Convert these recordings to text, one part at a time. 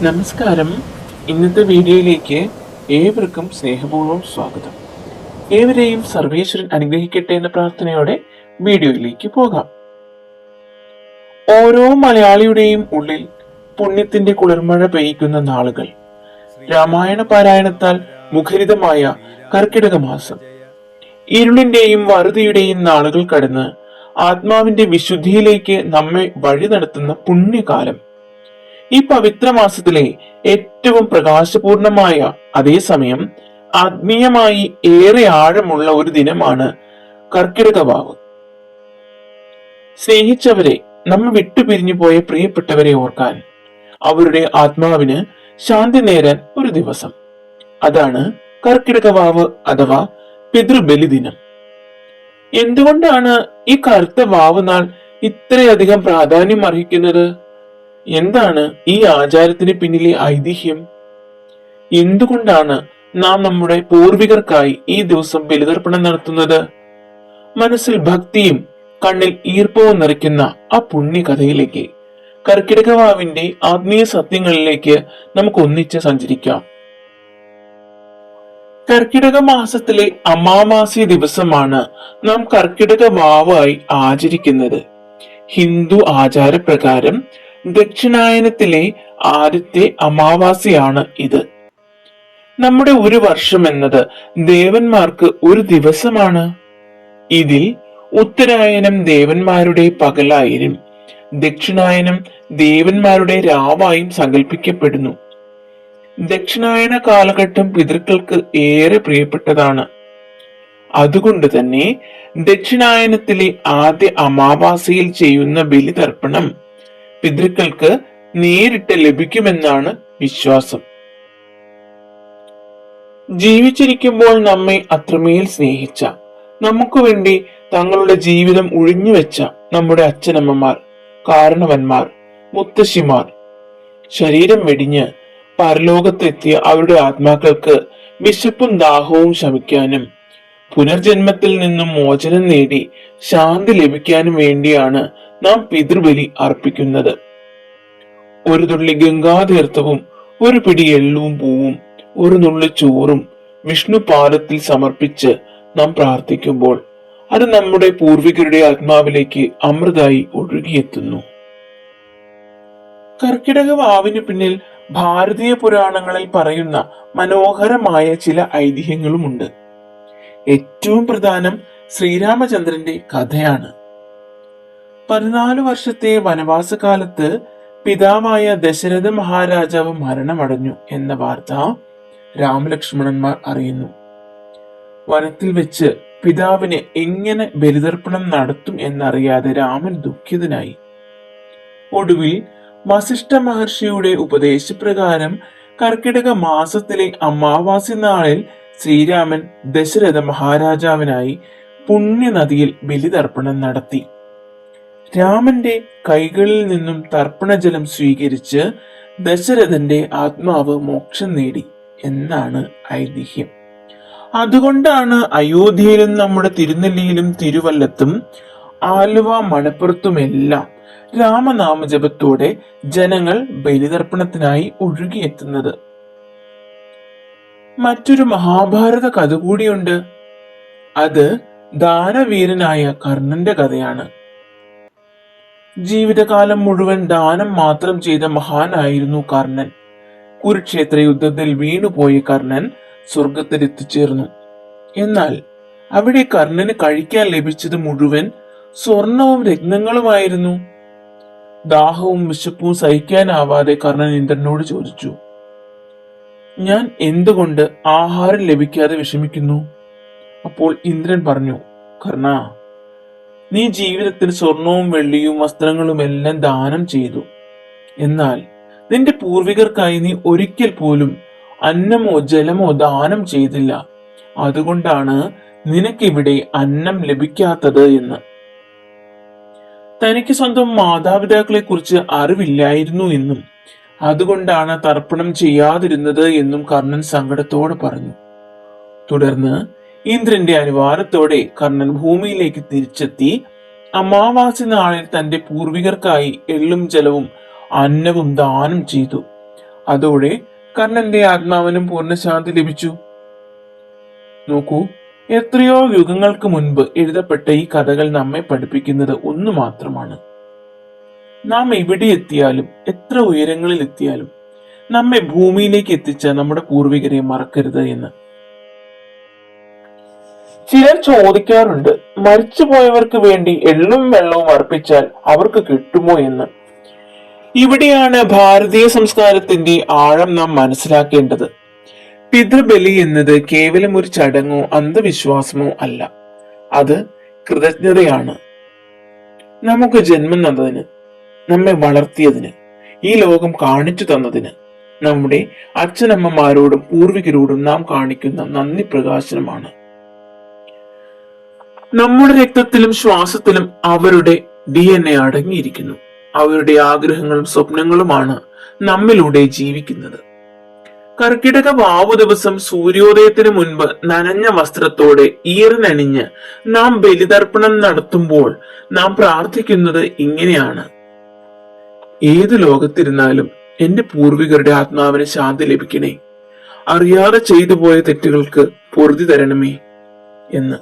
നമസ്കാരം. ഇന്നത്തെ വീഡിയോയിലേക്ക് ഏവർക്കും സ്നേഹപൂർവ്വം സ്വാഗതം. ഏവരെയും സർവേശ്വരൻ അനുഗ്രഹിക്കട്ടെ എന്ന പ്രാർത്ഥനയോടെ വീഡിയോയിലേക്ക് പോകാം. ഓരോ മലയാളിയുടെയും ഉള്ളിൽ പുണ്യത്തിന്റെ കുളിർമഴ പെയ്യ്ക്കുന്ന നാളുകൾ. രാമായണ പാരായണത്താൽ മുഖരിതമായ കർക്കിടക മാസം. ഇരുളിന്റെയും വറുതിയുടെയും നാളുകൾ കടന്ന് ആത്മാവിന്റെ വിശുദ്ധിയിലേക്ക് നമ്മെ വഴി നടത്തുന്ന പുണ്യകാലം. ഈ പവിത്ര മാസത്തിലെ ഏറ്റവും പ്രകാശപൂർണമായ അതേസമയം ആത്മീയമായി ഏറെ ആഴമുള്ള ഒരു ദിനമാണ് കർക്കിടക വാവ്. സ്നേഹിച്ചവരെ, നമ്മെ വിട്ടുപിരിഞ്ഞു പോയ പ്രിയപ്പെട്ടവരെ ഓർക്കാൻ, അവരുടെ ആത്മാവിന് ശാന്തി നേരാൻ ഒരു ദിവസം. അതാണ് കർക്കിടക വാവ് അഥവാ പിതൃബലി ദിനം. എന്തുകൊണ്ടാണ് ഈ കറുത്ത വാവ് നാൾ ഇത്രയധികം പ്രാധാന്യം അർഹിക്കുന്നത്? എന്താണ് ഈ ആചാരത്തിന് പിന്നിലെ ഐതിഹ്യം? എന്തുകൊണ്ടാണ് നാം നമ്മുടെ പൂർവികർക്കായി ഈ ദിവസം ബലിതർപ്പണം നടത്തുന്നത്? മനസ്സിൽ ഭക്തിയും കണ്ണിൽ ഈർപ്പവും നിറയ്ക്കുന്ന ആ പുണ്യകഥയിലേക്ക്, കർക്കിടകവാവിന്റെ ആത്മീയ സത്യങ്ങളിലേക്ക് നമുക്ക് ഒന്നിച്ച് സഞ്ചരിക്കാം. കർക്കിടക മാസത്തിലെ അമാവാസ്യ ദിവസമാണ് നാം കർക്കിടക വാവായി ആചരിക്കുന്നത്. ഹിന്ദു ആചാരപ്രകാരം ദക്ഷിണായനത്തിലെ ആദ്യത്തെ അമാവാസ്യയാണ് ഇത്. നമ്മുടെ ഒരു വർഷം എന്നത് ദേവന്മാർക്ക് ഒരു ദിവസമാണ്. ഇതിൽ ഉത്തരായനം ദേവന്മാരുടെ പകലായും ദക്ഷിണായനം ദേവന്മാരുടെ രാവായും സങ്കല്പിക്കപ്പെടുന്നു. ദക്ഷിണായന കാലഘട്ടം പിതൃക്കൾക്ക് ഏറെ പ്രിയപ്പെട്ടതാണ്. അതുകൊണ്ട് തന്നെ ദക്ഷിണായനത്തിലെ ആദ്യ അമാവാസ്യയിൽ ചെയ്യുന്ന ബലിതർപ്പണം പിതൃക്കൾക്ക് നേരിട്ട് ലഭിക്കുമെന്നാണ് വിശ്വാസം. ജീവിച്ചിരിക്കുമ്പോൾ നമ്മെ അത്രമേൽ സ്നേഹിച്ച, നമുക്ക് വേണ്ടി തങ്ങളുടെ ജീവിതം ഉഴിഞ്ഞുവെച്ച നമ്മുടെ അച്ഛനമ്മമാർ, കാരണവന്മാർ, മുത്തശ്ശിമാർ ശരീരം വെടിഞ്ഞ് പരലോകത്തെത്തിയ അവരുടെ ആത്മാക്കൾക്ക് വിശപ്പും ദാഹവും ശമിക്കാനും പുനർജന്മത്തിൽ നിന്നും മോചനം നേടി ശാന്തി ലഭിക്കാനും വേണ്ടിയാണ് നാം പിതൃബലി അർപ്പിക്കുന്നത്. ഒരു തുള്ളി ഗംഗാതീർത്ഥവും ഒരു പിടി എള്ളും പൂവും ഒരു നുള്ളി ചോറും വിഷ്ണു പാദത്തിൽ സമർപ്പിച്ച് നാം പ്രാർത്ഥിക്കുമ്പോൾ അത് നമ്മുടെ പൂർവികരുടെ ആത്മാവിലേക്ക് അമൃതായി ഒഴുകിയെത്തുന്നു. കർക്കിടക വാവിന് പിന്നിൽ ഭാരതീയ പുരാണങ്ങളിൽ പറയുന്ന മനോഹരമായ ചില ഐതിഹ്യങ്ങളുമുണ്ട്. ഏറ്റവും പ്രധാനം ശ്രീരാമചന്ദ്രന്റെ കഥയാണ്. 14 വർഷത്തെ വനവാസകാലത്ത് പിതാവായ ദശരഥ മഹാരാജാവ് മരണമടഞ്ഞു എന്ന വാർത്ത രാമലക്ഷ്മണന്മാർ അറിയുന്നു. വനത്തിൽ വെച്ച് പിതാവിന് എങ്ങനെ ബലിതർപ്പണം നടത്തും എന്നറിയാതെ രാമൻ ദുഃഖിതനായി. ഒടുവിൽ വസിഷ്ഠ മഹർഷിയുടെ ഉപദേശപ്രകാരം കർക്കിടക മാസത്തിലെ അമാവാസ്യ നാളിൽ ശ്രീരാമൻ ദശരഥ മഹാരാജാവിനായി പുണ്യനദിയിൽ ബലിതർപ്പണം നടത്തി. രാമന്റെ കൈകളിൽ നിന്നും തർപ്പണജലം സ്വീകരിച്ച് ദശരഥന്റെ ആത്മാവ് മോക്ഷം നേടി എന്നാണ് ഐതിഹ്യം. അതുകൊണ്ടാണ് അയോധ്യയിലും നമ്മുടെ തിരുനെല്ലിയിലും തിരുവല്ലത്തും ആലുവ മണപ്പുറത്തുമെല്ലാം രാമനാമജപത്തോടെ ജനങ്ങൾ ബലിതർപ്പണത്തിനായി ഒഴുകിയെത്തുന്നത്. മറ്റൊരു മഹാഭാരത കഥ കൂടിയുണ്ട്. അത് ദാനവീരനായ കർണന്റെ കഥയാണ്. ജീവിതകാലം മുഴുവൻ ദാനം മാത്രം ചെയ്ത മഹാനായിരുന്നു കർണൻ. കുരുക്ഷേത്ര യുദ്ധത്തിൽ വീണുപോയ കർണൻ സ്വർഗത്തിൽ എത്തിച്ചേർന്നു. എന്നാൽ അവിടെ കർണന് കഴിക്കാൻ ലഭിച്ചത് മുഴുവൻ സ്വർണവും രത്നങ്ങളുമായിരുന്നു. ദാഹവും വിശപ്പും സഹിക്കാനാവാതെ കർണൻ ഇന്ദ്രനോട് ചോദിച്ചു, ഞാൻ എന്തുകൊണ്ട് ആഹാരം ലഭിക്കാതെ വിഷമിക്കുന്നു? അപ്പോൾ ഇന്ദ്രൻ പറഞ്ഞു, കർണ, നീ ജീവിതത്തിൽ സ്വർണവും വെള്ളിയും വസ്ത്രങ്ങളും എല്ലാം ദാനം ചെയ്തു. എന്നാൽ നിന്റെ പൂർവികർക്കായി നീ ഒരിക്കൽ പോലും അന്നമോ ജലമോ ദാനം ചെയ്തില്ല. അതുകൊണ്ടാണ് നിനക്കിവിടെ അന്നം ലഭിക്കാത്തത് എന്ന്. തനിക്ക് സ്വന്തം മാതാപിതാക്കളെ കുറിച്ച് അറിവില്ലായിരുന്നു എന്നും അതുകൊണ്ടാണ് തർപ്പണം ചെയ്യാതിരുന്നത് എന്നും കർണൻ സങ്കടത്തോടെ പറഞ്ഞു. തുടർന്ന് ഇന്ദ്രന്റെ അനുവാദത്തോടെ കർണൻ ഭൂമിയിലേക്ക് തിരിച്ചെത്തി അമാവാസ്യ നാളിൽ തന്റെ പൂർവികർക്കായി എള്ളും ജലവും അന്നവും ദാനം ചെയ്തു. അതോടെ കർണന്റെ ആത്മാവിനും പൂർണ്ണശാന്തി ലഭിച്ചു. നോക്കൂ, എത്രയോ യുഗങ്ങൾക്ക് മുൻപ് എഴുതപ്പെട്ട ഈ കഥകൾ നമ്മെ പഠിപ്പിക്കുന്നത് ഒന്നു മാത്രമാണ്: നാം എവിടെ എത്തിയാലും, എത്ര ഉയരങ്ങളിൽ എത്തിയാലും, നമ്മെ ഭൂമിയിലേക്ക് എത്തിച്ച നമ്മുടെ പൂർവികരെ മറക്കരുത് എന്ന്. ചിലർ ചോദിക്കാറുണ്ട്, മരിച്ചുപോയവർക്ക് വേണ്ടി എള്ളും വെള്ളവും അർപ്പിച്ചാൽ അവർക്ക് കിട്ടുമോ എന്ന്. ഇവിടെയാണ് ഭാരതീയ സംസ്കാരത്തിന്റെ ആഴം നാം മനസ്സിലാക്കേണ്ടത്. പിതൃബലി എന്നത് കേവലം ഒരു ചടങ്ങോ അന്ധവിശ്വാസമോ അല്ല. അത് കൃതജ്ഞതയാണ്. നമുക്ക് ജന്മം തന്നതിന്, നമ്മെ വളർത്തിയതിന്, ഈ ലോകം കാണിച്ചു തന്നതിന് നമ്മുടെ അച്ഛനമ്മമാരോടും പൂർവികരോടും നാം കാണിക്കുന്ന നന്ദി പ്രകാശനമാണ്. നമ്മുടെ രക്തത്തിലും ശ്വാസത്തിലും അവരുടെ DNA അടങ്ങിയിരിക്കുന്നു. അവരുടെ ആഗ്രഹങ്ങളും സ്വപ്നങ്ങളുമാണ് നമ്മിലൂടെ ജീവിക്കുന്നത്. കർക്കിടക വാവു ദിവസം സൂര്യോദയത്തിന് മുൻപ് നനഞ്ഞ വസ്ത്രത്തോടെ ഈറനണിഞ്ഞ് നാം ബലിതർപ്പണം നടത്തുമ്പോൾ നാം പ്രാർത്ഥിക്കുന്നത് ഇങ്ങനെയാണ്: ഏത് ലോകത്തിരുന്നാലും എന്റെ പൂർവികരുടെ ആത്മാവിന് ശാന്തി ലഭിക്കണേ, അറിയാതെ ചെയ്തു പോയ തെറ്റുകൾക്ക് പൊറുതി തരണമേ എന്ന്.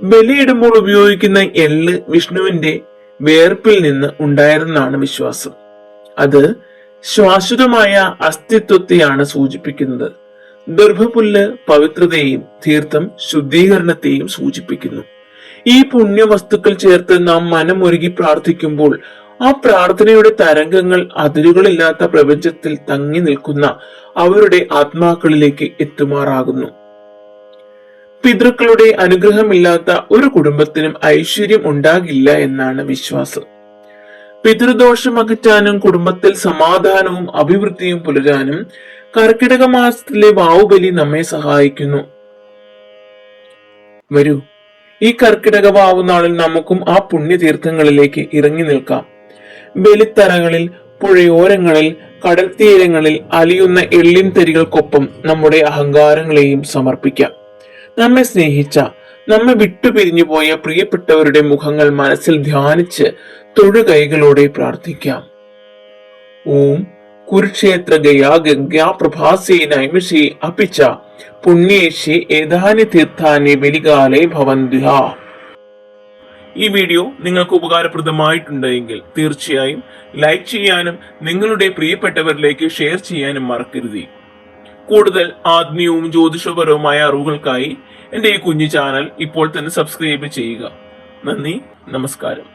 ബലിയിടുമ്പോൾ ഉപയോഗിക്കുന്ന എള്ള് വിഷ്ണുവിന്റെ വേർപ്പിൽ നിന്ന് ഉണ്ടായിരുന്നാണ് വിശ്വാസം. അത് ശാശ്വതമായ അസ്തിത്വത്തെയാണ് സൂചിപ്പിക്കുന്നത്. ദർഭപുല്ല് പവിത്രതയെയും തീർത്ഥം ശുദ്ധീകരണത്തെയും സൂചിപ്പിക്കുന്നു. ഈ പുണ്യവസ്തുക്കൾ ചേർത്ത് നാം മനമൊരുകി പ്രാർത്ഥിക്കുമ്പോൾ ആ പ്രാർത്ഥനയുടെ തരംഗങ്ങൾ അതിരുകളില്ലാത്ത പ്രപഞ്ചത്തിൽ തങ്ങി നിൽക്കുന്ന അവരുടെ ആത്മാക്കളിലേക്ക് എത്തുമാറാകുന്നു. പിതൃക്കളുടെ അനുഗ്രഹമില്ലാത്ത ഒരു കുടുംബത്തിനും ഐശ്വര്യം ഉണ്ടാകില്ല എന്നാണ് വിശ്വാസം. പിതൃദോഷം അകറ്റാനും കുടുംബത്തിൽ സമാധാനവും അഭിവൃദ്ധിയും പുലരാനും കർക്കിടക മാസത്തിലെ വാവുബലി നമ്മെ സഹായിക്കുന്നു. വരൂ, ഈ കർക്കിടക വാവുനാളിൽ നമുക്കും ആ പുണ്യതീർത്ഥങ്ങളിലേക്ക് ഇറങ്ങി നിൽക്കാം. ബലിത്തറകളിൽ, പുഴയോരങ്ങളിൽ, കടൽ തീരങ്ങളിൽ അലിയുന്ന എള്ളിൻ തരികൾക്കൊപ്പം നമ്മുടെ അഹങ്കാരങ്ങളെയും സമർപ്പിക്കാം. നമ്മെ സ്നേഹിച്ച, നമ്മെ വിട്ടുപിരിഞ്ഞു പോയ പ്രിയപ്പെട്ടവരുടെ മുഖങ്ങൾ മനസ്സിൽ ധ്യാനിച്ച് തൊഴുകൈകളോടെ പ്രാർത്ഥിക്കാം. ഓം കുരുക്ഷേത്ര ഗയാ ഗംഗാ പ്രഭാസേ നൈമിഷേ അപിച്ച പുണ്യേഷേ ഏതാനി തീർത്ഥാനി ബലികാലേ ഭവന്തുഃ. ഈ വീഡിയോ നിങ്ങൾക്ക് ഉപകാരപ്രദമായിട്ടുണ്ടെങ്കിൽ തീർച്ചയായും ലൈക്ക് ചെയ്യാനും നിങ്ങളുടെ പ്രിയപ്പെട്ടവരിലേക്ക് ഷെയർ ചെയ്യാനും മറക്കരുത്. കൂടുതൽ ആത്മീയവും ജ്യോതിഷപരവുമായ അറിവുകൾക്കായി എന്റെ ഈ കുഞ്ഞു ചാനൽ ഇപ്പോൾ തന്നെ സബ്സ്ക്രൈബ് ചെയ്യുക. നന്ദി, നമസ്കാരം.